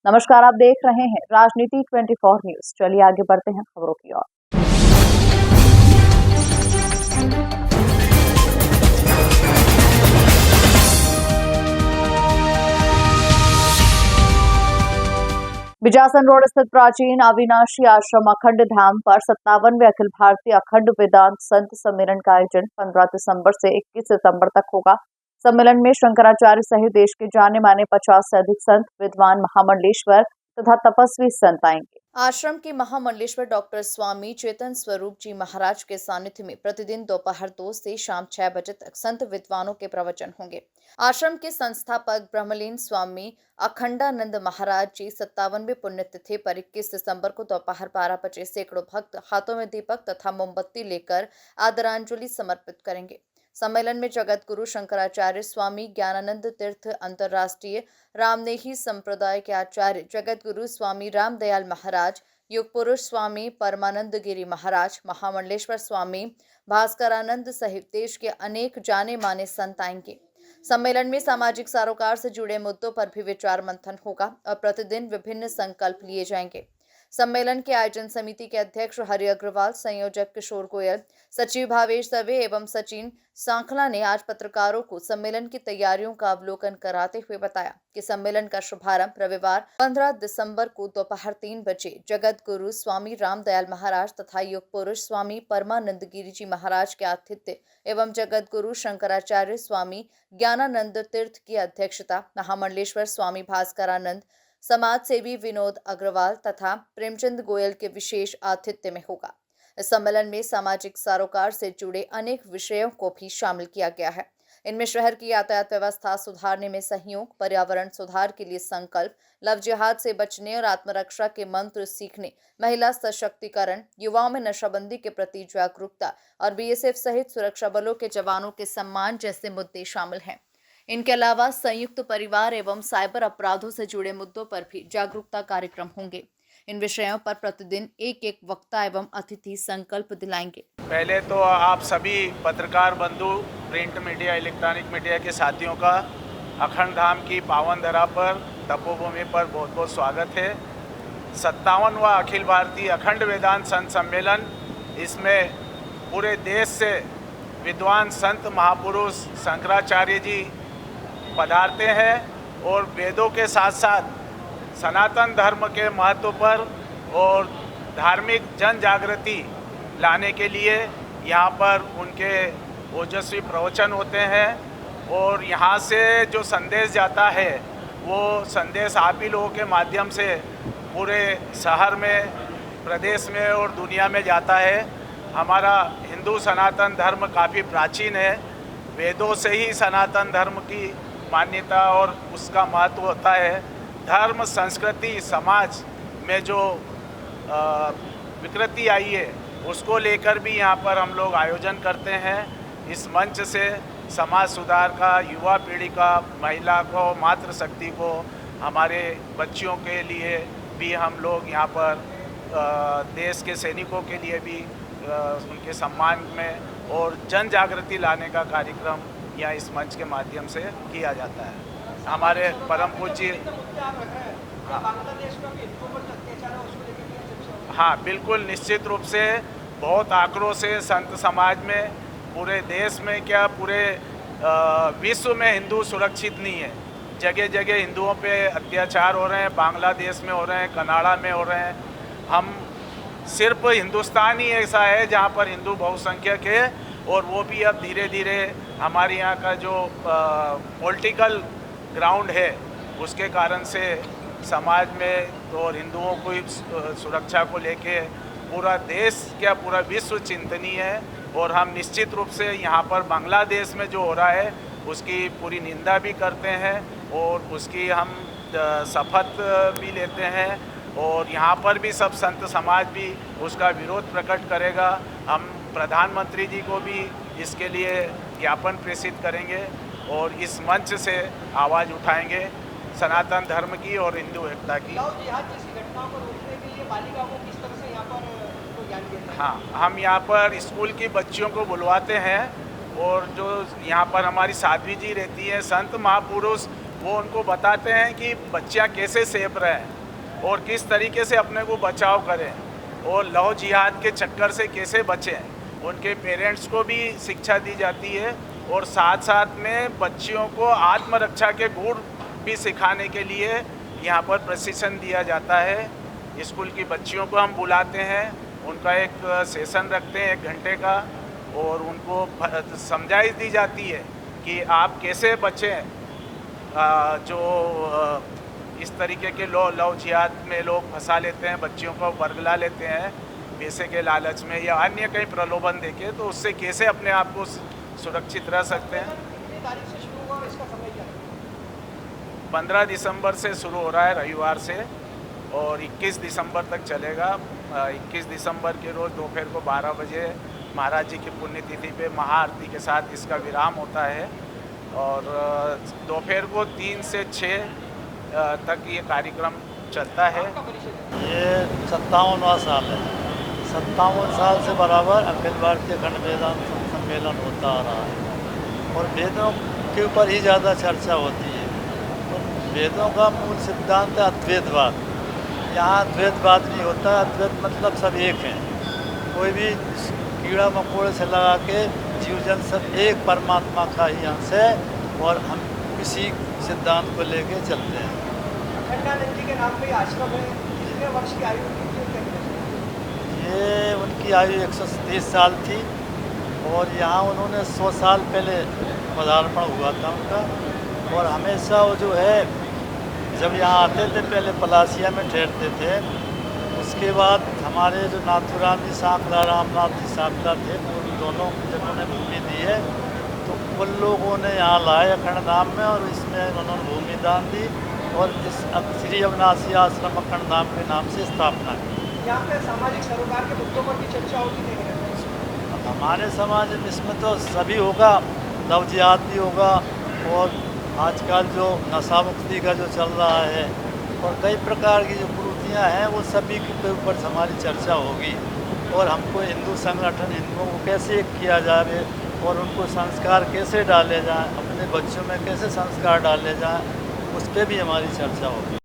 नमस्कार, आप देख रहे हैं राजनीति 24 न्यूज। चलिए आगे बढ़ते हैं खबरों की ओर। बिजासन रोड स्थित प्राचीन अविनाशी आश्रम अखंड धाम पर 57वें अखिल भारतीय अखंड वेदांत संत सम्मेलन का आयोजन 15 दिसंबर से 21 सितंबर तक होगा। सम्मेलन में शंकराचार्य सहित देश के जाने माने 50 से अधिक संत, विद्वान, महामंडलेश्वर तथा तपस्वी संत आएंगे। आश्रम के महामंडलेश्वर डॉक्टर स्वामी चेतन स्वरूप जी महाराज के सानिध्य में प्रतिदिन दोपहर 2 से शाम 6 बजे तक संत विद्वानों के प्रवचन होंगे। आश्रम के संस्थापक ब्रह्मलीन स्वामी अखंडानंद महाराज जी 57वें पुण्यतिथि पर 21 दिसंबर को दोपहर 12 बजे सैकड़ों भक्त हाथों में दीपक तथा मोमबत्ती लेकर आदरांजलि समर्पित करेंगे। सम्मेलन में जगत गुरु शंकराचार्य स्वामी ज्ञानानंद तीर्थ अंतर्राष्ट्रीय रामनेही संप्रदाय के आचार्य जगत गुरु स्वामी रामदयाल महाराज, युग पुरुष स्वामी परमानंद गिरी महाराज, महामंडलेश्वर स्वामी भास्करानंद सहित देश के अनेक जाने माने संत आएंगे। सम्मेलन में सामाजिक सरोकार से जुड़े मुद्दों पर भी विचार मंथन होगा और प्रतिदिन विभिन्न संकल्प लिए जाएंगे। सम्मेलन के आयोजन समिति के अध्यक्ष हरि अग्रवाल, संयोजक किशोर गोयल, सचिव भावेश दवे एवं सचिन सांखला ने आज पत्रकारों को सम्मेलन की तैयारियों का अवलोकन कराते हुए बताया कि सम्मेलन का शुभारंभ रविवार 15 दिसंबर को दोपहर 3 बजे जगत गुरु स्वामी रामदयाल महाराज तथा युग पुरुष स्वामी परमानंद गिरी जी महाराज के आतिथ्य एवं जगत गुरु शंकराचार्य स्वामी ज्ञानानंद तीर्थ की अध्यक्षता, महामंडलेश्वर स्वामी भास्करानंद, समाज सेवी विनोद अग्रवाल तथा प्रेमचंद गोयल के विशेष आतिथ्य में होगा। इस सम्मेलन में सामाजिक सरोकार से जुड़े अनेक विषयों को भी शामिल किया गया है। इनमें शहर की यातायात व्यवस्था सुधारने में सहयोग, पर्यावरण सुधार के लिए संकल्प, लव जिहाद से बचने और आत्मरक्षा के मंत्र सीखने, महिला सशक्तिकरण, युवाओं में नशाबंदी के प्रति जागरूकता और बीएसएफ सहित सुरक्षा बलों के जवानों के सम्मान जैसे मुद्दे शामिल हैं। इनके अलावा संयुक्त परिवार एवं साइबर अपराधों से जुड़े मुद्दों पर भी जागरूकता कार्यक्रम होंगे। इन विषयों पर प्रतिदिन एक वक्ता एवं अतिथि संकल्प दिलाएंगे। पहले तो आप सभी पत्रकार बंधु, प्रिंट मीडिया, इलेक्ट्रॉनिक मीडिया के साथियों का अखंड धाम की पावन धरा पर, तपोभूमि पर बहुत बहुत स्वागत है। 57वां अखिल भारतीय अखंड वेदांत संत सम्मेलन, इसमें पूरे देश से विद्वान संत महापुरुष शंकराचार्य जी पधारते हैं और वेदों के साथ साथ सनातन धर्म के महत्व पर और धार्मिक जन जागृति लाने के लिए यहाँ पर उनके ओजस्वी प्रवचन होते हैं और यहाँ से जो संदेश जाता है वो संदेश आप ही लोगों के माध्यम से पूरे शहर में, प्रदेश में और दुनिया में जाता है। हमारा हिंदू सनातन धर्म काफ़ी प्राचीन है। वेदों से ही सनातन धर्म की मान्यता और उसका महत्व होता है। धर्म, संस्कृति, समाज में जो विकृति आई है उसको लेकर भी यहाँ पर हम लोग आयोजन करते हैं। इस मंच से समाज सुधार का, युवा पीढ़ी का, महिला को, मातृशक्ति को, हमारे बच्चियों के लिए भी हम लोग यहाँ पर देश के सैनिकों के लिए भी उनके सम्मान में और जन जागृति लाने का कार्यक्रम यहाँ इस मंच के माध्यम से किया जाता है। हमारे परम पूज्य हाँ बिल्कुल, निश्चित रूप से बहुत आक्रोश है संत समाज में, पूरे देश में क्या पूरे विश्व में हिंदू सुरक्षित नहीं है। जगह जगह हिंदुओं पे अत्याचार हो रहे हैं, बांग्लादेश में हो रहे हैं, कनाडा में हो रहे हैं। हम सिर्फ हिंदुस्तान ही ऐसा है जहाँ पर हिंदू बहुसंख्यक है और वो भी अब धीरे धीरे हमारे यहाँ का जो पॉलिटिकल ग्राउंड है उसके कारण से समाज में तो और हिंदुओं को सुरक्षा को लेके पूरा देश क्या पूरा विश्व चिंतनीय है। और हम निश्चित रूप से यहाँ पर बांग्लादेश में जो हो रहा है उसकी पूरी निंदा भी करते हैं और उसकी हम शपथ भी लेते हैं और यहाँ पर भी सब संत समाज भी उसका विरोध प्रकट करेगा। हम प्रधानमंत्री जी को भी इसके लिए ज्ञापन प्रेषित करेंगे और इस मंच से आवाज़ उठाएंगे सनातन धर्म की और हिंदू एकता की। हाँ, हम यहाँ पर स्कूल की बच्चियों को बुलवाते हैं और जो यहाँ पर हमारी साध्वी जी रहती हैं, संत महापुरुष, वो उनको बताते हैं कि बच्चियाँ कैसे सेफ रहें और किस तरीके से अपने को बचाव करें और लव जिहाद के चक्कर से कैसे बचें। उनके पेरेंट्स को भी शिक्षा दी जाती है और साथ साथ में बच्चियों को आत्मरक्षा के गुण भी सिखाने के लिए यहाँ पर प्रशिक्षण दिया जाता है। स्कूल की बच्चियों को हम बुलाते हैं, उनका एक सेशन रखते हैं 1 घंटे का और उनको समझाइश दी जाती है कि आप कैसे बचें। जो इस तरीके के लव जिहाद में लोग फंसा लेते हैं, बच्चियों को वर्गला लेते हैं पैसे के लालच में या अन्य कई प्रलोभन देके, तो उससे कैसे अपने आप को सुरक्षित रह सकते हैं। 15 दिसंबर से शुरू हो रहा है, रविवार से, और 21 दिसंबर तक चलेगा। 21 दिसंबर के रोज़ दोपहर को 12 बजे महाराज जी की पुण्यतिथि पे महाआरती के साथ इसका विराम होता है और दोपहर को 3 से 6 तक ये कार्यक्रम चलता है। ये 57वां साल है। 57 साल से बराबर अखिल भारतीय खंड वेदांत सम्मेलन होता आ रहा है और वेदों के ऊपर ही ज़्यादा चर्चा होती है। तो वेदों का मूल सिद्धांत है अद्वैतवाद। यहाँ द्वैतवाद नहीं होता। अद्वैत मतलब सब एक हैं। कोई भी कीड़ा मकोड़े से लगा के जीव जन सब एक परमात्मा का ही अंश है और हम इसी सिद्धांत को लेके चलते हैं। अखंडानंद जी के नाम पे आश्रम है, कितने वर्ष की आयु थी? ये उनकी आयु 130 साल थी और यहाँ उन्होंने 100 साल पहले पदार्पण हुआ था उनका। और हमेशा वो जो है जब यहाँ आते थे पहले पलासिया में ठहरते थे। उसके बाद हमारे जो नाथुराम जी सांकला, रामनाथ जी सांकला थे, उन दोनों जिन्होंने भूमि दी है, तो उन लोगों ने यहाँ लाए अखंडधाम में और इसमें उन्होंने भूमि दान दी और इस श्री अविनाशी आश्रम अखंडधाम के नाम से स्थापना की। यहाँ पे सामाजिक सरोकार के मुद्दों पर भी चर्चा होती है। हमारे समाज में इसमें तो सभी होगा, लव जिहाद भी होगा और आजकल जो नशा मुक्ति का जो चल रहा है और कई प्रकार की जो कुरीतियाँ हैं वो सभी के ऊपर हमारी चर्चा होगी। और हमको हिंदू संगठन हिंदुओं को कैसे एक किया जाए और उनको संस्कार कैसे डाले जाएं, अपने बच्चों में कैसे संस्कार डाले जाएं, उस पर भी हमारी चर्चा होगी।